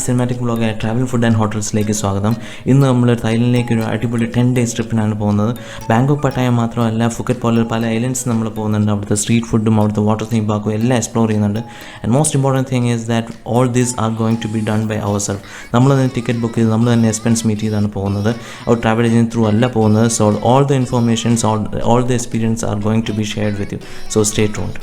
Cinematic വ്ളോഗായ travel food and ഹോട്ടൽസിലേക്ക് സ്വാഗതം. ഇന്ന് നമ്മൾ തായ്ലൻഡിലേക്ക് ഒരു അടിപൊളി 10 days ട്രിപ്പിനാണ് പോകുന്നത്. ബാങ്കോക്ക് പട്ടായ മാത്രമല്ല, ഫുക്കറ്റ് പോലെ പല ഐലൻഡ്സ് നമ്മൾ പോകുന്നുണ്ട്. അവിടുത്തെ സ്ട്രീറ്റ് ഫുഡും അവിടുത്തെ വാട്ടർ തീം പാർക്കും എല്ലാം എക്സ്പ്ലോർ ചെയ്യുന്നുണ്ട്. And most important thing is that all these are going to be done by our self. നമ്മൾ തന്നെ ടിക്കറ്റ് ബുക്ക് ചെയ്ത് നമ്മൾ തന്നെ എക്സ്പെൻസ് മീറ്റ് ചെയ്താണ് പോകുന്നത്. അവർ ട്രാവൽ ഏജൻസി ത്രൂ അല്ല പോകുന്നത്. So all the informations all the experience are going to be shared with you. So stay tuned.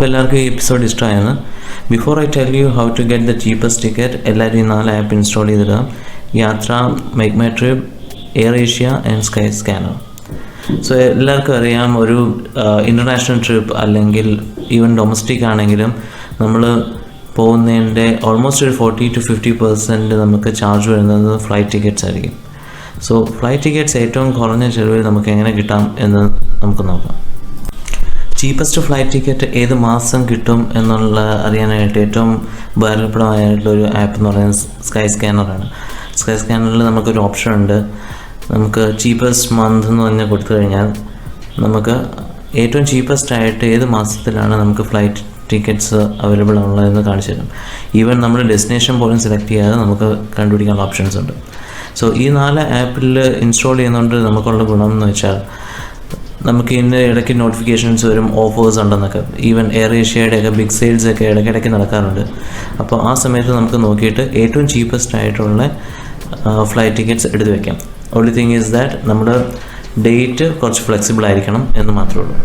hope എല്ലാവർക്കും ഈ എപ്പിസോഡ് ഇഷ്ടമായെന്ന്. Before I tell you how to get the cheapest ticket, എല്ലാവരും ഈ 4 app install ചെയ്തിടുക. Yatra, Make My Trip, Air Asia and Skyscanner. So എല്ലാവർക്കും അറിയാം, ഒരു international trip അല്ലെങ്കിൽ ഈവൻ ഡൊമസ്റ്റിക് ആണെങ്കിലും നമ്മൾ പോകുന്നതിൻ്റെ ഓൾമോസ്റ്റ് ഒരു 40 to 50% നമുക്ക് ചാർജ് വരുന്നത് ഫ്ലൈറ്റ് ടിക്കറ്റ്സ് ആയിരിക്കും. സോ ഫ്ലൈറ്റ് ടിക്കറ്റ്സ് ഏറ്റവും കുറഞ്ഞ ചിലവിൽ നമുക്ക് എങ്ങനെ കിട്ടാം എന്ന് നമുക്ക് നോക്കാം. ചീപ്പസ്റ്റ് ഫ്ലൈറ്റ് ടിക്കറ്റ് ഏത് മാസം കിട്ടും എന്നുള്ള അറിയാനായിട്ട് ഏറ്റവും ഉപകാരപ്രദമായിട്ടുള്ളൊരു ആപ്പ് എന്ന് പറയുന്നത് സ്കൈ സ്കാനറാണ്. സ്കൈ സ്കാനറിൽ നമുക്കൊരു ഓപ്ഷൻ ഉണ്ട്. നമുക്ക് ചീപ്പസ്റ്റ് മന്ത് എന്ന് പറഞ്ഞ് കൊടുത്തു കഴിഞ്ഞാൽ നമുക്ക് ഏറ്റവും ചീപ്പസ്റ്റ് ആയിട്ട് ഏത് മാസത്തിലാണ് നമുക്ക് ഫ്ലൈറ്റ് ടിക്കറ്റ്സ് അവൈലബിൾ ഉള്ളതെന്ന് കാണിച്ചു തരും. ഈവൻ നമ്മൾ ഡെസ്റ്റിനേഷൻ പോലും സെലക്ട് ചെയ്യാതെ നമുക്ക് കണ്ടുപിടിക്കാനുള്ള ഓപ്ഷൻസ് ഉണ്ട്. സോ ഈ 4 ആപ്പിൽ ഇൻസ്റ്റാൾ ചെയ്യുന്നതുകൊണ്ട് നമുക്കുള്ള ഗുണം എന്ന് വെച്ചാൽ, നമുക്ക് ഇതിൻ്റെ ഇടയ്ക്ക് നോട്ടിഫിക്കേഷൻസ് വരും, ഓഫേഴ്സ് ഉണ്ടെന്നൊക്കെ. ഈവൻ എയർ ഏഷ്യയുടെയൊക്കെ ബിഗ് സെയിൽസ് ഒക്കെ ഇടയ്ക്കിടയ്ക്ക് നടക്കാറുണ്ട്. അപ്പോൾ ആ സമയത്ത് നമുക്ക് നോക്കിയിട്ട് ഏറ്റവും ചീപ്പസ്റ്റ് ആയിട്ടുള്ള ഫ്ലൈറ്റ് ടിക്കറ്റ്സ് എടുത്ത് വയ്ക്കാം. ഓൺലി തിങ് ഈസ് ദാറ്റ് നമ്മുടെ ഡേറ്റ് കുറച്ച് ഫ്ലെക്സിബിൾ ആയിരിക്കണം എന്ന് മാത്രമേ ഉള്ളൂ.